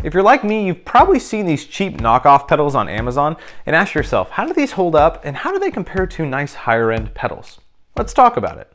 If you're like me, you've probably seen these cheap knockoff pedals on Amazon and asked yourself, how do these hold up and how do they compare to nice higher end pedals? Let's talk about it.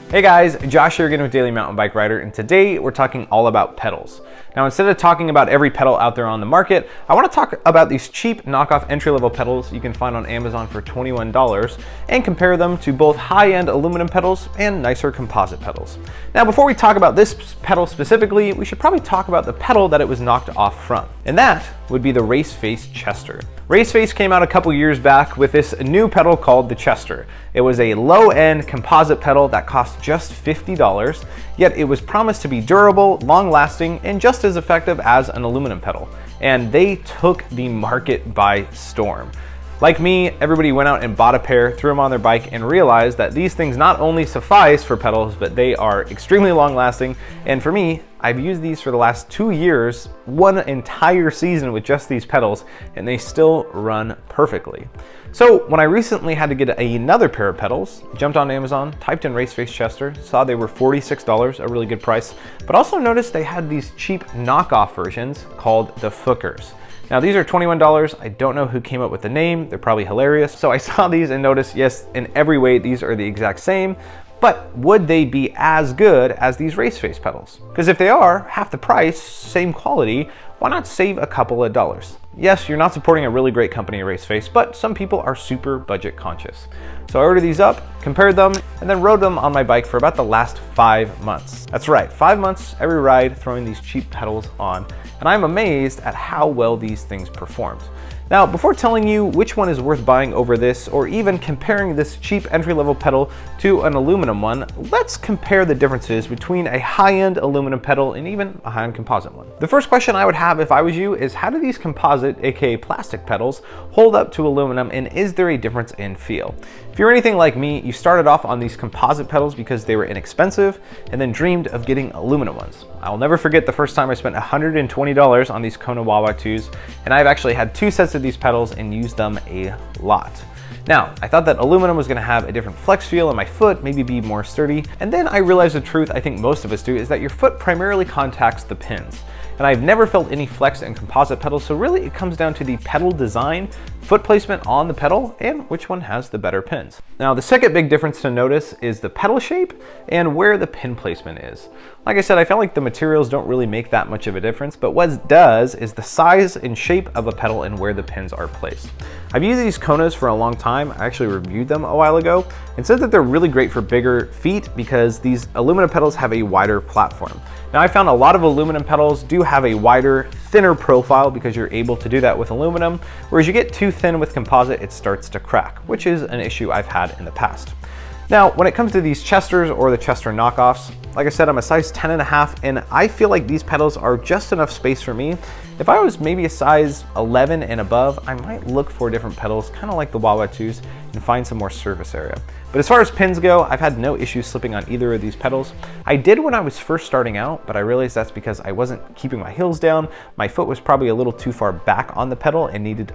Hey guys, Josh here again with Daily Mountain Bike Rider, and today we're talking all about pedals. Now, instead of talking about every pedal out there on the market, I want to talk about these cheap knockoff entry-level pedals you can find on Amazon for $21 and compare them to both high-end aluminum pedals and nicer composite pedals. Now, before we talk about this pedal specifically, we should probably talk about the pedal that it was knocked off from, and that would be the Raceface Chester. Raceface came out a couple years back with this new pedal called the Chester. It was a low-end composite pedal that cost just $50, yet it was promised to be durable, long-lasting, and just as effective as an aluminum pedal. And they took the market by storm. Like me, everybody went out and bought a pair, threw them on their bike, and realized that these things not only suffice for pedals, but they are extremely long-lasting. And for me, I've used these for the last 2 years, one entire season with just these pedals, and they still run perfectly. So when I recently had to get another pair of pedals, jumped on Amazon, typed in Raceface Chester, saw they were $46, a really good price, but also noticed they had these cheap knockoff versions called the Fookers. Now these are $21. I don't know who came up with the name. They're probably hilarious. So I saw these and noticed, yes, in every way, these are the exact same, but would they be as good as these Raceface pedals? Because if they are half the price, same quality, why not save a couple of dollars? Yes, you're not supporting a really great company, Raceface, but some people are super budget conscious. So I ordered these up, compared them, and then rode them on my bike for about the last 5 months. That's right, 5 months, every ride, throwing these cheap pedals on, and I'm amazed at how well these things performed. Now, before telling you which one is worth buying over this, or even comparing this cheap entry-level pedal to an aluminum one, let's compare the differences between a high-end aluminum pedal and even a high-end composite one. The first question I would have if I was you is, how do these composite, aka plastic pedals, hold up to aluminum, and is there a difference in feel? If you're anything like me, you started off on these composite pedals because they were inexpensive and then dreamed of getting aluminum ones. I'll never forget the first time I spent $120 on these Kona Wawa 2s, and I've actually had 2 sets of these pedals and used them a lot. Now, I thought that aluminum was gonna have a different flex feel in my foot, maybe be more sturdy, and then I realized the truth I think most of us do is that your foot primarily contacts the pins. And I've never felt any flex in composite pedals, so really it comes down to the pedal design, foot placement on the pedal, and which one has the better pins. Now, the second big difference to notice is the pedal shape and where the pin placement is. Like I said, I felt like the materials don't really make that much of a difference, but what it does is the size and shape of a pedal and where the pins are placed. I've used these Konas for a long time. I actually reviewed them a while ago and said that they're really great for bigger feet because these aluminum pedals have a wider platform. Now, I found a lot of aluminum pedals do have a wider, thinner profile because you're able to do that with aluminum, whereas you get too thin with composite, it starts to crack, which is an issue I've had in the past. Now, when it comes to these Chesters or the Chester knockoffs, like I said, I'm a size 10.5, and I feel like these pedals are just enough space for me. If I was maybe a size 11 and above, I might look for different pedals, kind of like the Wawa 2s, and find some more surface area. But as far as pins go, I've had no issues slipping on either of these pedals. I did when I was first starting out, but I realized that's because I wasn't keeping my heels down. My foot was probably a little too far back on the pedal and needed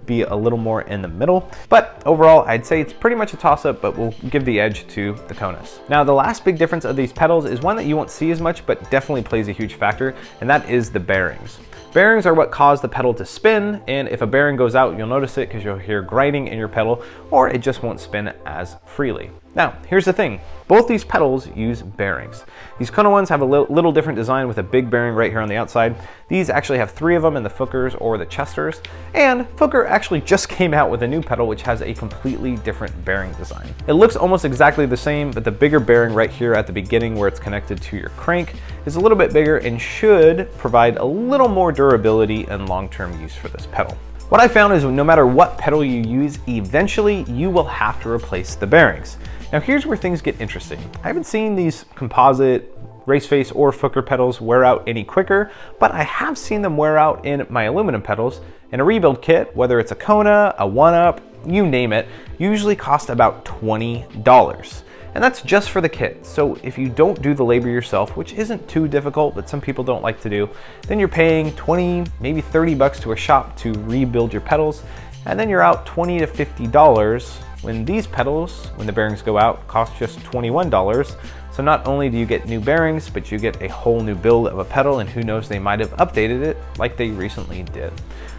be a little more in the middle. But overall, I'd say it's pretty much a toss-up, but we'll give the edge to the Konas. Now, the last big difference of these pedals is one that you won't see as much, but definitely plays a huge factor, and that is the bearings. Bearings are what cause the pedal to spin, and if a bearing goes out, you'll notice it because you'll hear grinding in your pedal, or it just won't spin as freely. Now, here's the thing. Both these pedals use bearings. These Kona ones have a little different design with a big bearing right here on the outside. These actually have 3 of them in the Fookers or the Chesters, and Fooker actually just came out with a new pedal which has a completely different bearing design. It looks almost exactly the same, but the bigger bearing right here at the beginning where it's connected to your crank is a little bit bigger and should provide a little more durability and long-term use for this pedal. What I found is no matter what pedal you use, eventually you will have to replace the bearings. Now here's where things get interesting. I haven't seen these composite Raceface or Fooker pedals wear out any quicker, but I have seen them wear out in my aluminum pedals. In a rebuild kit, whether it's a Kona, a 1-Up, you name it, usually cost about $20. And that's just for the kit. So if you don't do the labor yourself, which isn't too difficult, but some people don't like to do, then you're paying 20, maybe 30 bucks to a shop to rebuild your pedals, and then you're out $20 to $50 when these pedals, when the bearings go out, cost just $21. So not only do you get new bearings, but you get a whole new build of a pedal, and who knows, they might have updated it like they recently did.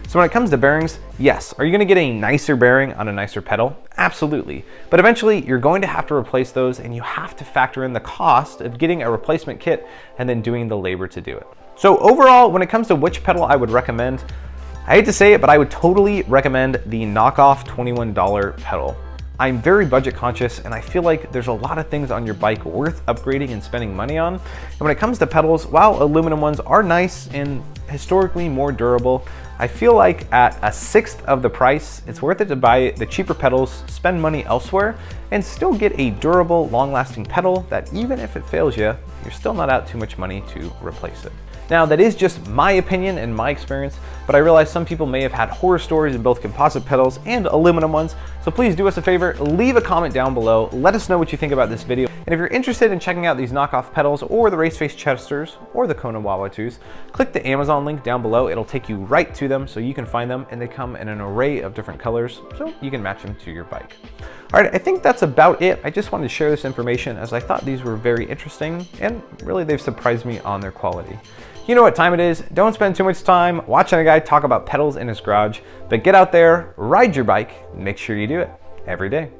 So when it comes to bearings, yes, are you gonna get a nicer bearing on a nicer pedal? Absolutely. But eventually you're going to have to replace those, and you have to factor in the cost of getting a replacement kit and then doing the labor to do it. So overall, when it comes to which pedal I would recommend, I hate to say it, but I would totally recommend the knockoff $21 pedal. I'm very budget conscious, and I feel like there's a lot of things on your bike worth upgrading and spending money on. And when it comes to pedals, while aluminum ones are nice and historically more durable, I feel like at a sixth of the price, it's worth it to buy the cheaper pedals, spend money elsewhere, and still get a durable, long-lasting pedal that even if it fails you, you're still not out too much money to replace it. Now, that is just my opinion and my experience, but I realize some people may have had horror stories in both composite pedals and aluminum ones, so please do us a favor, leave a comment down below, let us know what you think about this video, and if you're interested in checking out these knockoff pedals or the Race Face Chesters or the Kona Wawa 2s, click the Amazon link down below. It'll take you right to them so you can find them, and they come in an array of different colors so you can match them to your bike. All right, I think that's about it. I just wanted to share this information as I thought these were very interesting, and really they've surprised me on their quality. You know what time it is. Don't spend too much time watching a guy talk about pedals in his garage, but get out there, ride your bike, and make sure you do it every day.